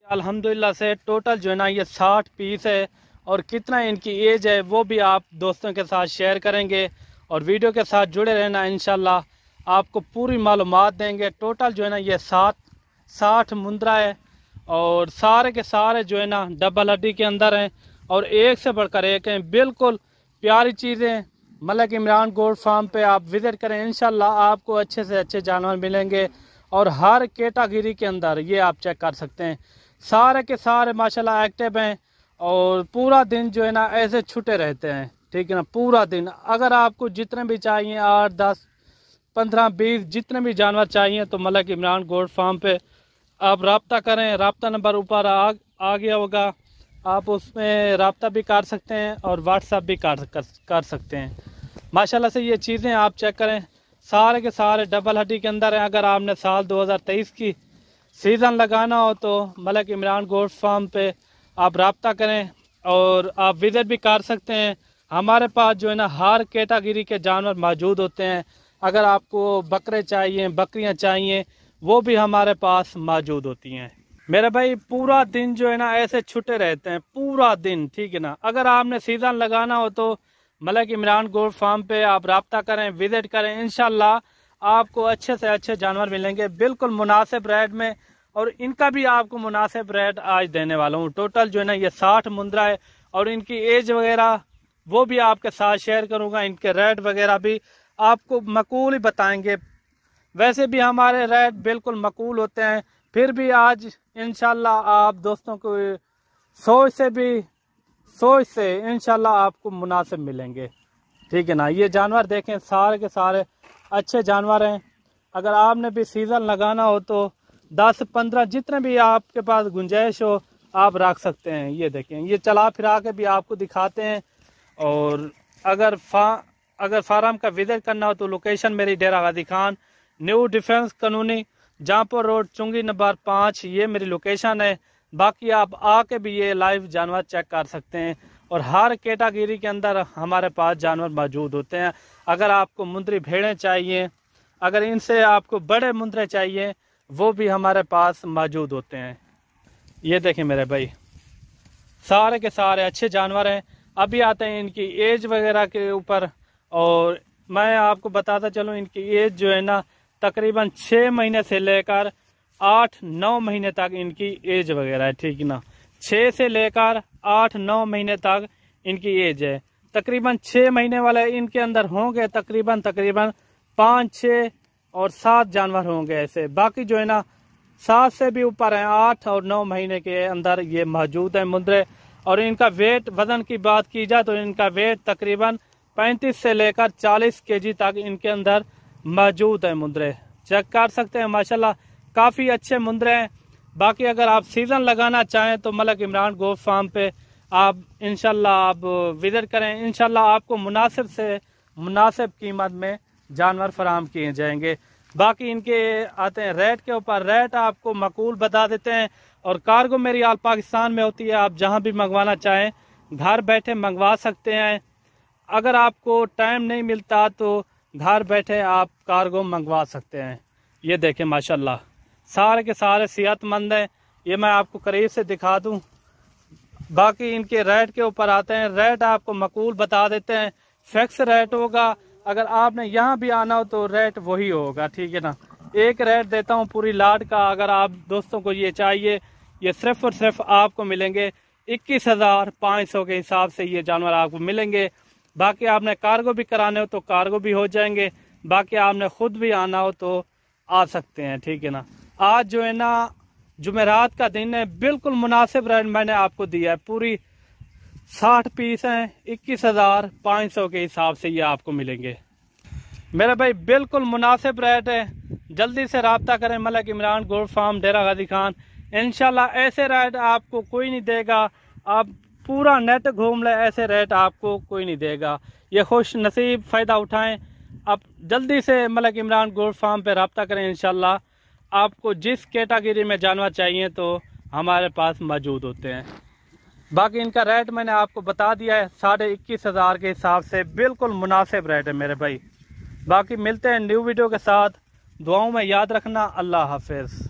अल्हम्दुलिल्लाह से टोटल जो है ना ये 60 पीस है और कितना इनकी एज है वो भी आप दोस्तों के साथ शेयर करेंगे और वीडियो के साथ जुड़े रहना। इंशाल्लाह आपको पूरी मालूमात देंगे। टोटल जो है ना ये 60 मुंद्रा है और सारे के सारे जो है ना डबल हड्डी के अंदर हैं और एक से बढ़कर एक हैं। बिल्कुल प्यारी चीज़ें। मलिक इमरान गोट फार्म पे आप विज़िट करें, इंशाल्लाह आपको अच्छे से अच्छे जानवर मिलेंगे और हर कैटेगरी के अंदर ये आप चेक कर सकते हैं। सारे के सारे माशाल्लाह एक्टिव हैं और पूरा दिन जो है ना ऐसे छुटे रहते हैं, ठीक है ना, पूरा दिन। अगर आपको जितने भी चाहिए 8, 10, 15, 20 जितने भी जानवर चाहिए तो मलिक इमरान गोट फार्म पे आप रब्ता करें। रब्ता नंबर ऊपर आ गया होगा, आप उसमें रब्ता भी कर सकते हैं और व्हाट्सअप भी कर सकते हैं। माशाल्लाह से ये चीज़ें आप चेक करें, सारे के सारे डबल हड्डी के अंदर हैं। अगर आपने साल 2023 की सीज़न लगाना हो तो मलिक इमरान गोट फार्म पे आप रब्ता करें और आप विज़िट भी कर सकते हैं। हमारे पास जो है ना हर कैटेगरी के जानवर मौजूद होते हैं। अगर आपको बकरे चाहिए, बकरियां चाहिए, वो भी हमारे पास मौजूद होती हैं। मेरे भाई पूरा दिन जो है ना ऐसे छुटे रहते हैं, पूरा दिन, ठीक है ना। अगर आपने सीज़न लगाना हो तो मलिक इमरान गोट फार्म पे आप रब्ता करें, विज़िट करें। इंशाल्लाह आपको अच्छे से अच्छे जानवर मिलेंगे बिल्कुल मुनासिब रेट में और इनका भी आपको मुनासिब रेट आज देने वाला हूँ। टोटल जो है ना ये 60 मुंद्रा है और इनकी एज वगैरह वो भी आपके साथ शेयर करूँगा। इनके रेट वगैरह भी आपको मकूल ही बताएंगे। वैसे भी हमारे रेट बिल्कुल मकूल होते हैं, फिर भी आज इंशाल्लाह आप दोस्तों को सोच से इंशाल्लाह आपको मुनासिब मिलेंगे, ठीक है ना। ये जानवर देखें, सारे के सारे अच्छे जानवर हैं। अगर आपने भी सीज़न लगाना हो तो 10-15 जितने भी आपके पास गुंजाइश हो आप रख सकते हैं। ये देखें, ये चला फिरा के भी आपको दिखाते हैं। और अगर फार्म का विजिट करना हो तो लोकेशन मेरी Dera Ghazi Khan, new defence colony, Jahanpur road, चुंगी नंबर 5, ये मेरी लोकेशन है। बाकी आप आके भी ये लाइव जानवर चेक कर सकते हैं और हर कैटेगरी के अंदर हमारे पास जानवर मौजूद होते हैं। अगर आपको मुंदरी भेड़ें चाहिए, अगर इनसे आपको बड़े मुंदरे चाहिए, वो भी हमारे पास मौजूद होते हैं। ये देखें मेरे भाई, सारे के सारे अच्छे जानवर हैं। अभी आते हैं इनकी एज वगैरह के ऊपर और मैं आपको बताता चलूँ इनकी एज जो है ना तकरीबन 6 महीने से लेकर 8-9 महीने तक इनकी एज वगैरह है, ठीक है ना। 6 से लेकर 8-9 महीने तक इनकी एज है। तकरीबन 6 महीने वाले इनके अंदर होंगे तकरीबन 5, 6 और 7 जानवर होंगे ऐसे। बाकी जो है ना 7 से भी ऊपर हैं, 8 और 9 महीने के अंदर ये मौजूद है मुंदरे। और इनका वेट, वजन की बात की जाए तो इनका वेट तकरीबन 35 से लेकर 40 kg तक इनके अंदर मौजूद है मुंदरे। चेक कर सकते हैं, माशाल्लाह काफ़ी अच्छे मुंदरे हैं। बाकी अगर आप सीज़न लगाना चाहें तो मलिक इमरान गोट फार्म पे आप इंशाल्लाह आप विजिट करें। इंशाल्लाह आपको मुनासिब कीमत में जानवर फराहम किए जाएंगे। बाकी इनके आते हैं रेट के ऊपर, रेट आपको मकूल बता देते हैं और कार्गो मेरी आल पाकिस्तान में होती है। आप जहां भी मंगवाना चाहें घर बैठे मंगवा सकते हैं। अगर आपको टाइम नहीं मिलता तो घर बैठे आप कार्गो मंगवा सकते हैं। ये देखें माशाल्लाह सारे के सारे सेहतमंद हैं। ये मैं आपको करीब से दिखा दूं। बाकी इनके रेट के ऊपर आते हैं, रेट आपको मकूल बता देते हैं। फिक्स रेट होगा, अगर आपने यहाँ भी आना हो तो रेट वही होगा, ठीक है ना। एक रेट देता हूँ पूरी लाट का। अगर आप दोस्तों को ये चाहिए, ये सिर्फ और सिर्फ आपको मिलेंगे 21,500 के हिसाब से ये जानवर आपको मिलेंगे। बाकी आपने कार्गो भी कराने हो तो कार्गो भी हो जाएंगे। बाकी आपने खुद भी आना हो तो आ सकते हैं, ठीक है ना। आज जो है ना जुमेरात का दिन है, बिल्कुल मुनासिब रेट मैंने आपको दिया है। पूरी 60 पीस हैं, 21,500 के हिसाब से ये आपको मिलेंगे मेरे भाई। बिल्कुल मुनासिब रेट है, जल्दी से रब्ता करें मलिक इमरान गोट फार्म, डेरा गाजी खान। इंशाल्लाह ऐसे रेट आपको कोई नहीं देगा। आप पूरा नेट घूम ले, ऐसे रेट आपको कोई नहीं देगा। ये खुश नसीब फ़ायदा उठाएं। आप जल्दी से मलिक इमरान गोट फार्म पे रब्ता करें। इंशाल्लाह आपको जिस कैटेगरी में जानवर चाहिए तो हमारे पास मौजूद होते हैं। बाकी इनका रेट मैंने आपको बता दिया है, 21,500 के हिसाब से बिल्कुल मुनासिब रेट है मेरे भाई। बाकी मिलते हैं न्यू वीडियो के साथ। दुआओं में याद रखना। अल्लाह हाफिज़।